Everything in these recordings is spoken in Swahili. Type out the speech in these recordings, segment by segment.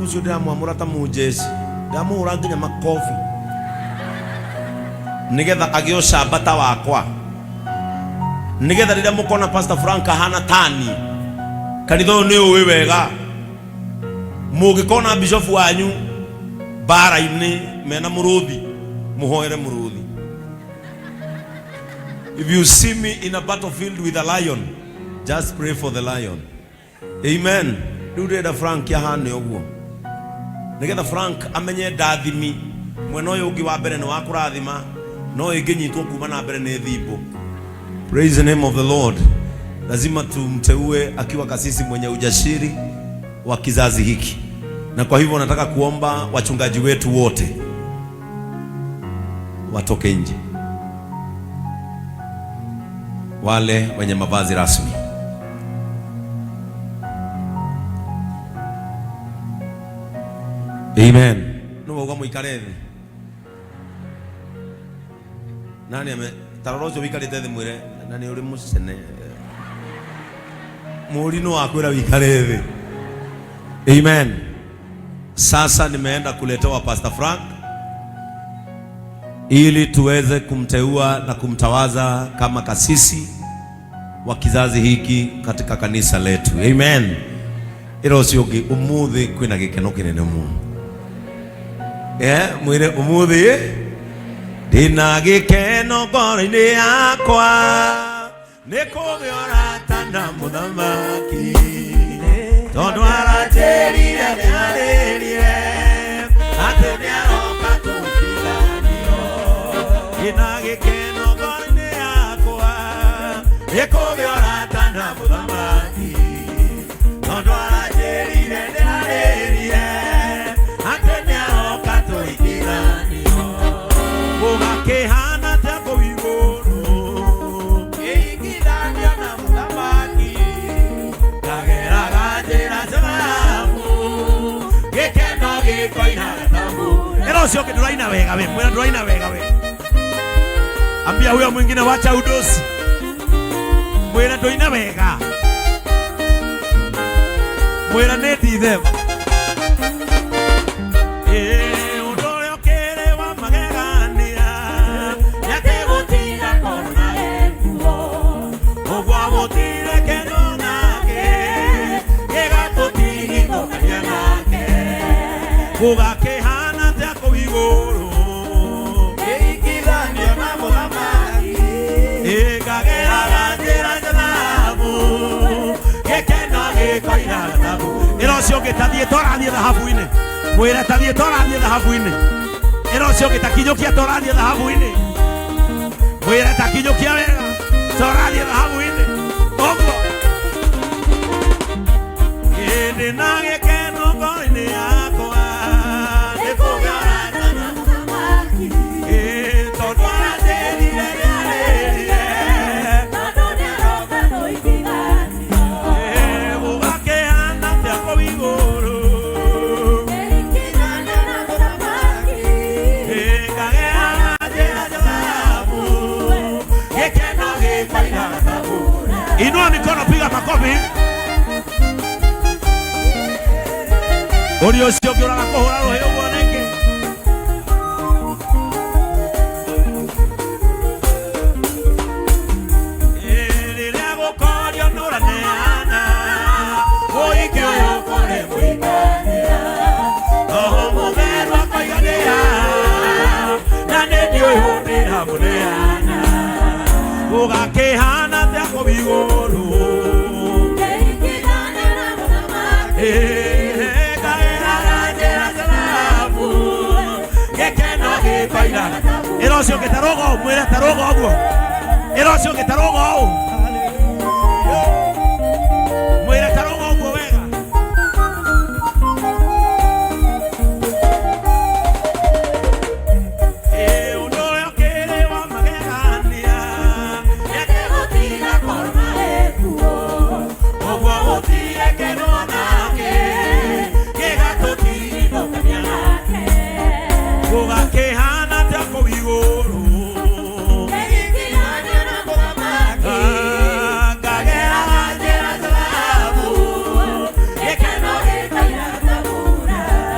ucio ndiramwamura ta mujeci, ndamura nginya makofi nigetha agio cambata wakwa, nigetha rĩrĩa mũkona Pastor Frank hana tani kanitha ũyũ nĩ ũĩ wega. Mũngĩkona bishop wanyu bara-inĩ mena mũrũthi, mũhoere mũrũthi. If you see me in a battlefield with a lion, just pray for the lion. Amen. Rĩu ndĩrenda Frank ahane ũguo, nigetha Frank amenye ndathimi mwena ũyũ ũngĩ wa mbere nĩ wa kũrathima, no ĩngĩnyitwo kuma na mbere nĩ thimbo. Praise the name of the Lord. Lazima tumteue akiwa kasisi mwenye ujasiri wa kizazi hiki, na kwa hivyo nataka kuomba wachungaji wetu wote watoke nje, wale wenye mavazi rasmi. Amen. Nuko muikare thĩ. Nani ame tarorocio wikarite thĩ mwire nani uri mucene murino wakwira wikare thĩ. Amen. Sasa nimeenda kuletewa Pastor Frank ili tuweze kumteua na kumtawaza kama kasisi wa kizazi hiki katika kanisa letu. Amen. Iro ciongi umuthi kwina gikeno kinene muno. Mwire umuthi ndina gikeno ngoro-inĩ yakwa nĩ kũgĩora tana mũthamaki tondũ aranjĩrire nĩarĩrie atĩ nĩaroka tũtiganio. Ndina gĩkeno ngoro-inĩ yakwa nĩ kũgĩora tana mũthamaki tondũ aranjĩrire nĩarĩrie atĩ nĩaroka tũtiganio. Gũgakĩhana ta kũu igũrũ ngĩigithania na mũthamaki, ngageraga njĩra njaramu gĩkeno gĩkoina gathabu. Ĩro ũcio ũngĩ ndũraina wega we, mwĩra ndũraina wega we. Ambia huyo mwingine wacha udosi, mwĩra ndũina wega, mwĩra nĩ ndithema. Gũgakĩhana ta kũu igũrũ ngĩigithania na mũthamaki, ngageraga njĩra njaramu gĩkeno gĩkoina gathabu. Ĩro ũcio ũngĩ ta thiĩ tũrathiĩ thahabu-inĩ, mwĩre ta thiĩ tũrathiĩ thahabu-inĩ. Ĩro ũcio ũngĩ ta kinyũkia tũrathiĩ thahabu-inĩ, mwĩre ta kinyũkia wega tũrathiĩ thahabu-inĩ. Ũguo ndĩna gĩkeno ngoro-inĩ yakwa nĩ kũgĩora tana mũthamaki tondũ aranjĩrire nĩarĩrie tondũ nĩaroka tũiguithanio. Gũgakĩhana ta kũu igũrũ ngĩigithania na mũthamaki, ngageraga njĩra njaramu gĩkeno gĩkoina gathabu. Inua mikono, piga makofi. Ũrĩa ũcio ũngĩ ũraga kũhũra rũhĩ ũguo nĩkĩ? Rĩrĩa gũkorio nũraneana ũingĩ ũyũ kũrĩ mũigania, roho mũtheru akoiganĩra na nĩ ndiũĩ ndĩramũneana. Gũgakĩhana ta kũu igũrũ ngĩigithania na mũthamaki, ĩro ũcio ũngĩ ta rogo, mwĩre ta rogo ũguo. Ĩro ũcio ũngĩ ta rogo ũũ, mwĩre ta rogo ũguo wega. Ũndũ ũrĩa ũkĩrĩ wa magegania nĩakĩgũtiga korona ĩkuo, ũguo gũtirĩ kĩndũ onakĩ gĩgatũtigithũkania nake. Gũgakĩhana ta kũu igũrũ ngĩigithania na mũthamaki,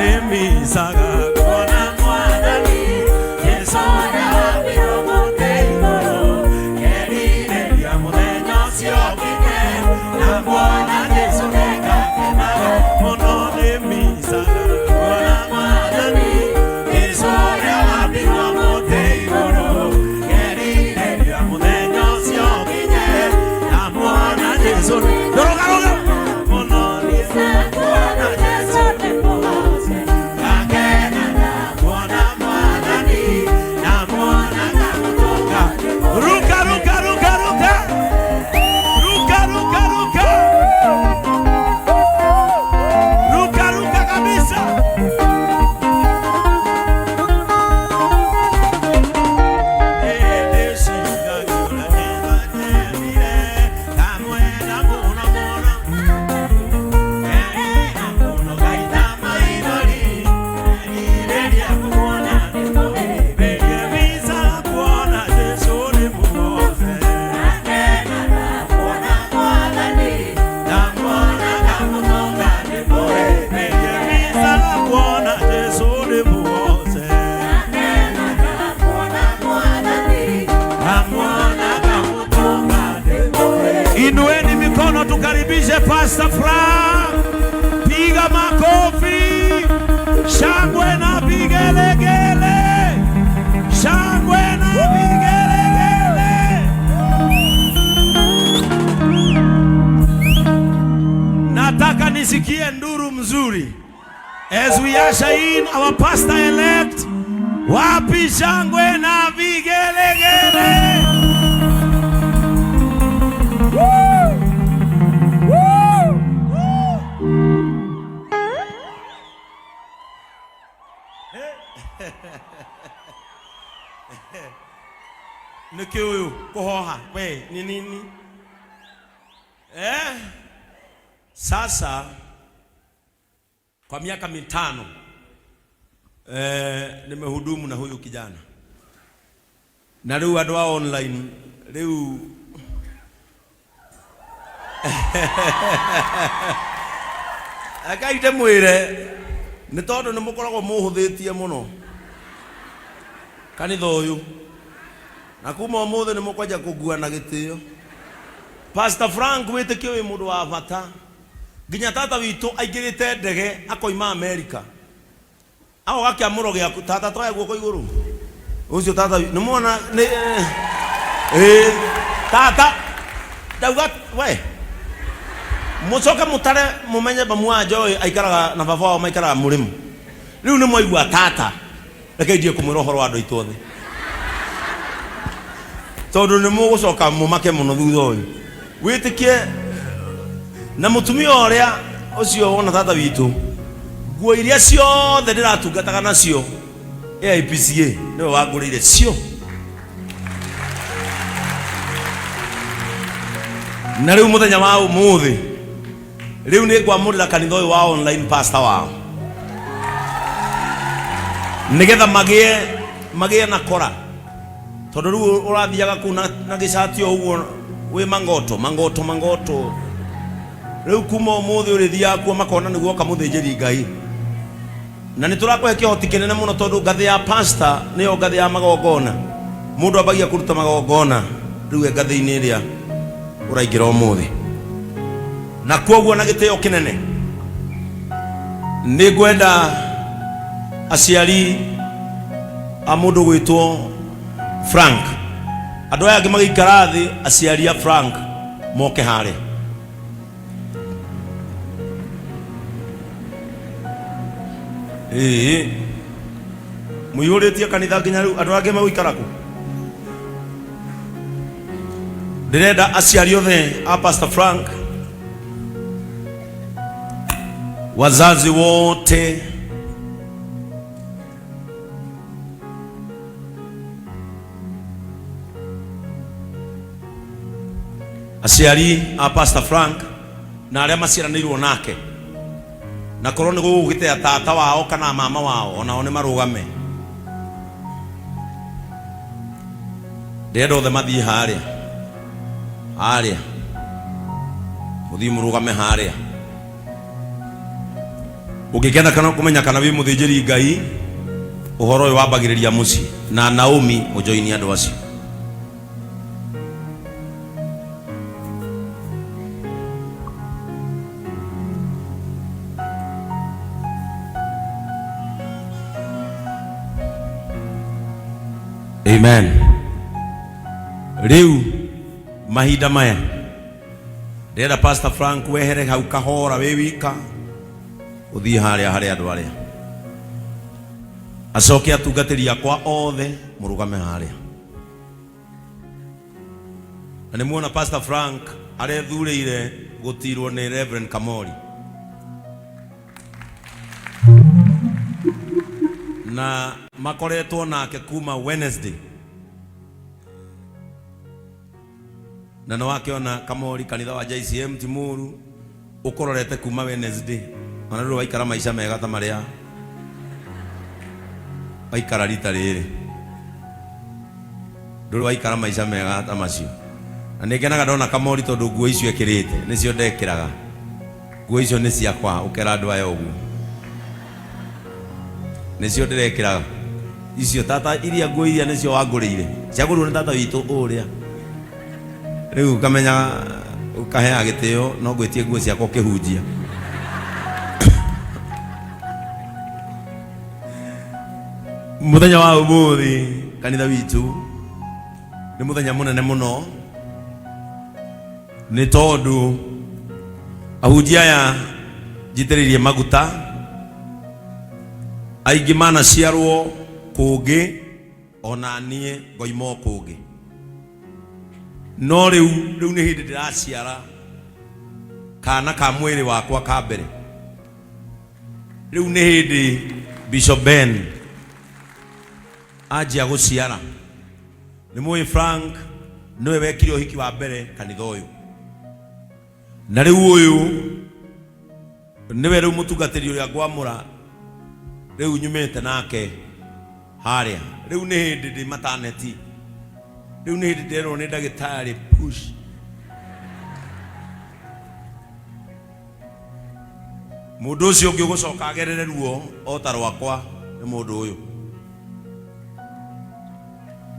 nimisaga kuona mwathani Yesu arabiro muteithoro kerireria muthenya ucio ũkinye na kuona Yesu nĩngakena mũno nimisaga kuona mwathani Yesu arabiro muteithoro kerireria muthenya ucio ũkinye na kuona Yesu ndorogaroga mũno nimisaga Inueni mikono tukaribishe Pastor Frank. Piga makofi. Shangwe na vigelegele. Shangwe na vigelegele. Nataka nisikie nduru mzuri as we usher in our pastor elect. Wapi shangwe na vigelegele? Niki huyu kuhoha we ni nini? Sasa kwa miaka 5 nimehudumu na huyu kijana na leo adu online leo akaite mwire ni tondu ni mukoragwo muhuthitie muno kanitha uyu na kuma umuthe ni mukwaja kugua na gitio. Pastor Frank witikio wi mundu wa bata nginya tata witu aingirite ndege akoima America aho gakiamuro giaku tata toya guoko iguru ucio tata ni muona ni tata dauga we mucoke mutare mumenye bamwanjo aikaraga na baba wao maikaraga murimu riu ni moigua tata reke ndie kumwira horo wa andu itothe tondu ni mugucoka mumake muno thutha uyu witikie na mutumia uria ucio wona tata witu nguo iria ciothe ndiratungataga nacio AIPCA niwe wangurire cio na riu muthenya wa umuthi riu ni ngwamurira kanitha uyu wa online pastor wao nigetha magie na kora tondu riu urathiaga ku na gicati uguo wi mangoto riu kuma umuthi urithia ku makona niguo kamuthinjiri Ngai na niturakwe kihoti kinene muno tondu ngathi ya pastor niyo ngathi ya magongona mundu ambagia kuruta magongona riu ngathi-ini iria uraingira umuthi na koguo na gitio kinene ni gwenda aciari a mundu gwitwo Frank andu aya magikara thi aciari a Frank moke hare muyuritie kanitha nginya riu andu angi magikara ku ndirenda aciari othe a Pastor Frank wazazi wote aciari a Pastor Frank na aria maciaranirwo nake na korwo ni gugite ya tata wao kana mama wao onao ni marugame ndirenda othe mathie haria muthie murugame haria Ukigenda kana kumenya kana wi muthijiri Ngai uhoro uyu wambagiriria muci na Naomi mujoini andu acio. Amen. Riu mahinda maya ndera Pastor Frank wehere hau kahora we wika uthii haria hari andu aria acoke atungatiria kwa othe murugame haria. Na ni muona Pastor Frank arethurire gutirwo ni Reverend Kamori na makoretwo nake kuma Wednesday na no wakiona Kamori kanitha wa JCM Timuru ukororete kuma Wednesday ona ru waikara maisha mega ta maria waikara rita riri ru waikara maisha mega ta macio. Na ningenaga ndona Kamori tondu nguo icio ekirite nicio ndekiraga, nguo icio ni ciakwa ukera andu aya uguo nicio ndirekiraga icio tata iria nguo iria nicio wangurire ciagurwo ni tata witu uria riu kamenya ukahea gitio no gwitie nguo ciakwa kihunjia. Muthenya wa umuthi kanitha witu ni muthenya munene muno ni tondu ahunjia aya njitiririe maguta aingi mana ciarwo kungi ona nie ngoimo kungi no riu ni hindi ndiraciara kana ka mwiri wakwa ka mbere. Riu ni hindi Bishop Ben ajia guciara. Ni mui Frank niwe wekire uhiki wa mbere kanitha uyu na riu uyu niwe riu mutungatiri uria ngwamura riu nyumite nake haria. Riu ni hindi ndi maternity, riu ni hindi ndirwo ni ndagitari push mundu ucio ungi gucoka agerere ruo ota rwakwa ni mundu uyu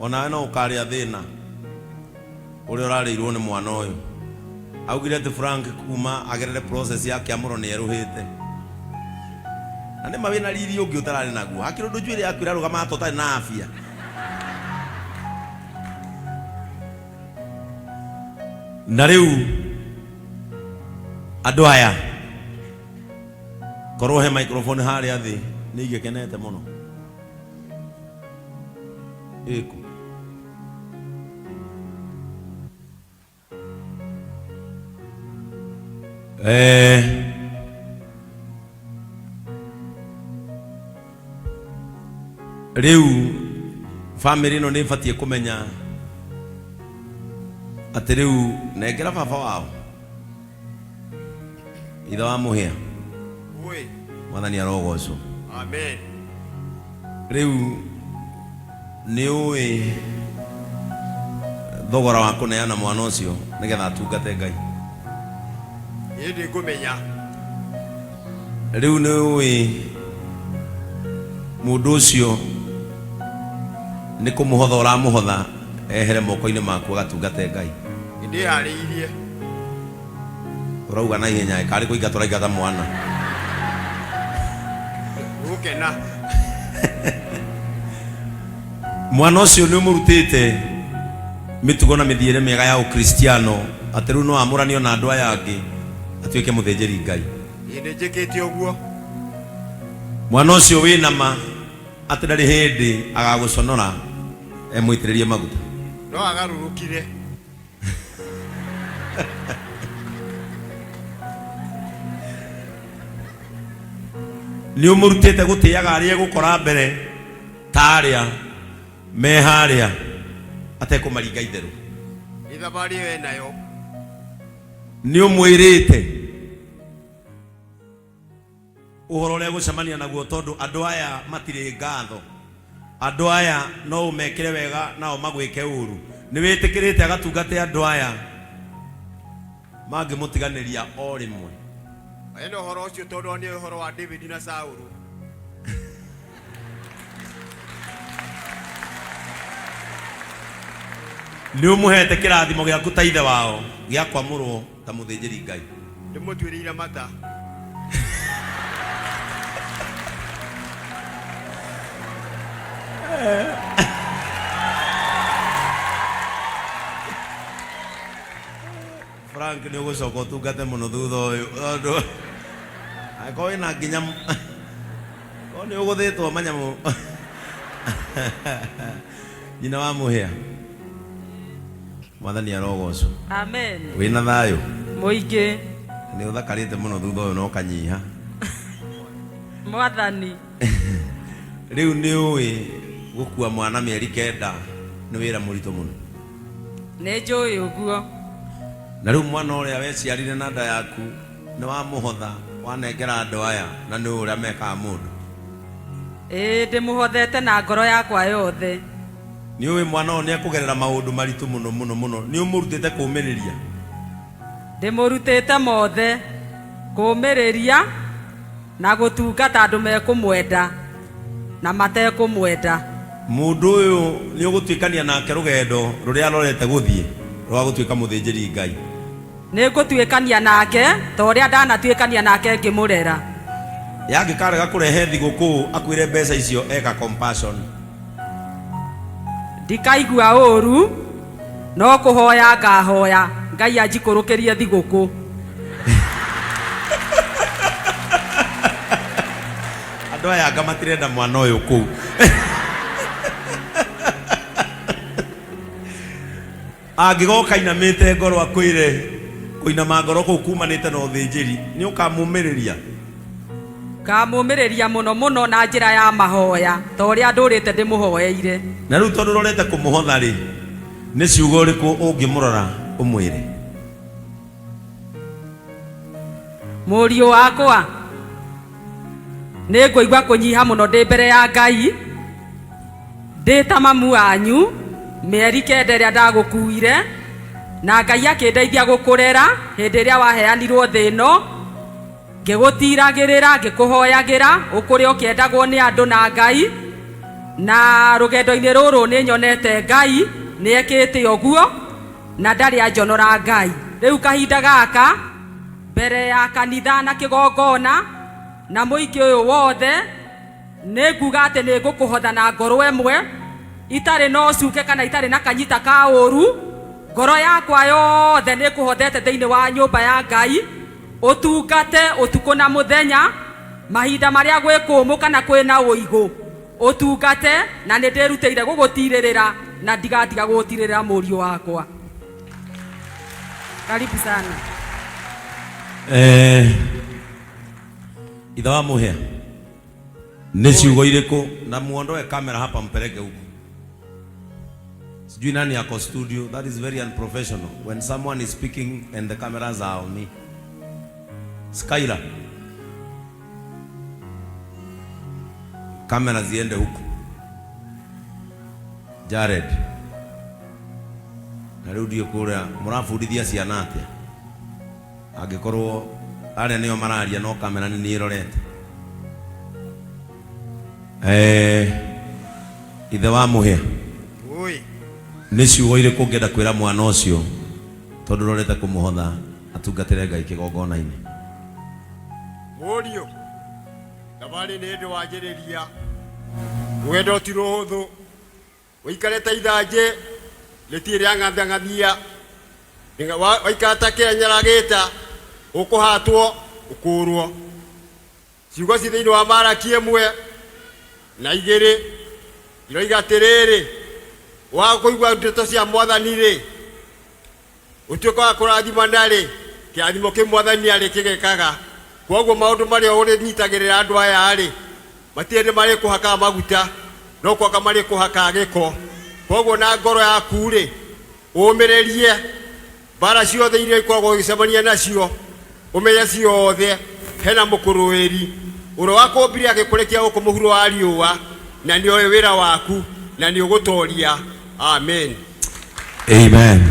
ona no ukaria thina uri urarirwo ni mwana uyu. Augire ati Frank kuma agerere process yake amuro ni eruhite na ni mawina riri ungi utarari naguo hakiro ndujwire yakwira rugama atotari na afia. Na riu andu aya korwo he microphone haria thi ni igekenete muno iku riu family no ni fatie kumenya ati riu nengera baba wao itha wa muhia mwathani arogocwo. Amen. Riu ni ui thogora wa kuneana mwana ucio nigetha atungate Ngai indi kumenya. Riu ni ui mundu ucio ni kumuhotha uramuhotha ehere moko-ini maku agatungate Ngai indi hariirie urauga na ihenya kari kuingata uraingata mwana ukena mwana ucio ni umurutite mitugo na mithiire mega ya ukristiano ati riu no amuranio na andu aya angi atuike muthinjiri Ngai indi njikite uguo. Mwana ucio wina ma ati ndari hindi agaguconora emwitiririe maguta no agarurukire ni umurutite gutiaga aria gukora mbere taria me haria atekumaringa itheru ithabari we nayo ni umwirite uhoro uria gucemania naguo tondu andu aya matire ngatho. Andu aya no umekire wega nao magwike uru ni witikirite agatungate andu aya mangi mutiganiria o rimwe eno horo ucio tondu ni horo wa David na Saulu. Ni umuhete kirathimo giaku ta ithe wao gia kwamurwo ta muthinjiri Ngai. Ndimutwirire mata. Frank ni ugucoka utungate muno thutha uyu andu akoi na nginya ko ni uguthitwo manyamu nyina wa muhia Mwathani arogocwo. Amen. Wina thayo Muingi ni uthakarite muno thutha uyu no kanyiha Mwathani riu ni uwi gukua mwana mieri 9 ni wira murito muno. Ni njui uguo. Na riu mwana uria weciarire na nda yaku ni wa muhotha wanengera andu aya na ni uria meka mundu. Ndimuhothete na ngoro yakwa yothe. Ni uwi mwana uyu ni akugerera maundu maritu muno muno muno. Ni umurutite kumiriria. Ndimurutite mothe kumiriria na gutungata andu mekumwenda na matekumwenda. Mundu uyu ni ugutwikania nake rugendo ruria arorete guthie rwa gutwika muthinjiri Ngai. Ni ngutwikania nake ta uria ndanatwikania nake ngimurera. Yangikarega kurehe thiguku akwire mbeca icio eka compassion. Ndikaigua uru no kuhoya ngahoya Ngai anjikurukirie thiguku. Andu aya anga matirenda mwana uyu kuu. Angigoka inamite ngoro akwire kuinama ngoro kuu kumanite na uthinjiri ni ukamumiriria. Kamumiriria muno muno na njira ya mahoya ta uria ndurite ndimuhoyeire. Na riu tondu rorete kumuhotha ri ni ciugo riku ungimurora umwire. Muriu wakwa ni nguigua kunyiha muno ndi mbere ya Ngai ndi ta mamu anyu mieri 9 iria ndagukuire na Ngai akindeithia gukurera hindi iria waheanirwo thi ino ngigutiragirira ngikuhoyagira ukuria ukiendagwo ni andu na Ngai na rugendo-ini ruru ni nyonete Ngai ni ekite uguo na ndari anjonora Ngai. Riu kahinda gaka mbere ya kanitha na kigongona na muingi uyu wothe ni nguga ati ni ngukuhotha na ngoro emwe itari no cuke kana itari na kanyita ka uru. Ngoro yakwa yothe ni kuhothete thiini wa nyumba ya Ngai utungate utuku na muthenya mahinda maria gwi kumu kana kwina uigu utungate na ni ndirutire gugutirira na ndigatiga gugutirira muriu wakwa. Karibu sana. Ithe wa muhia ni ciugo iriku na muondoe kamera hapa mpeleke huko. Sijui nani yako studio. That is very unprofessional when someone is speaking and the cameras are on me. Skyla, kamera ziende huko. Jared, narudi kuria murafundithia ciana atia angikorwo aria nio mararia no kamera ni irorete. Ithe wa muhia Oi ni ciugo iriku ngenda kwira mwana ucio tondu rorete kumuhotha atungatire Ngai kigongona-ini. Murio thabari ni ndu wanjiriria rugendo ti ruhuthu uikare ta ithanje rĩtirĩ rĩa ng'athang'athia waikara kĩrĩa nyaragĩta ũkũhatwo ũkũrwo. Ciugo ci thĩinĩ wa Malaki 1:2 iroiga atĩrĩrĩ, waga kũigua ndeto cia Mwathani-rĩ ũtuĩka wa kũrathimana-rĩ kĩrathimo kĩu Mwathani arĩ kĩgekaga. Koguo maũndũ marĩa ũrĩnyitagĩrĩra andũ aya-rĩ matirĩ hĩndĩ marĩ kũhaka maguta no kwaka marĩ kũhaka gĩko. Koguo na ngoro yaku-rĩ ũmĩrĩrie mbara ciothe iria ikoragwo ũgĩcemania nacio ũmenye ciothe hena mũkũrũĩri ũrĩa wakũmbire agĩkũrekia gũkũ mũhuro wa riũa na nĩoĩ wĩra waku na nĩ ũgũtoria. Amen. Amen.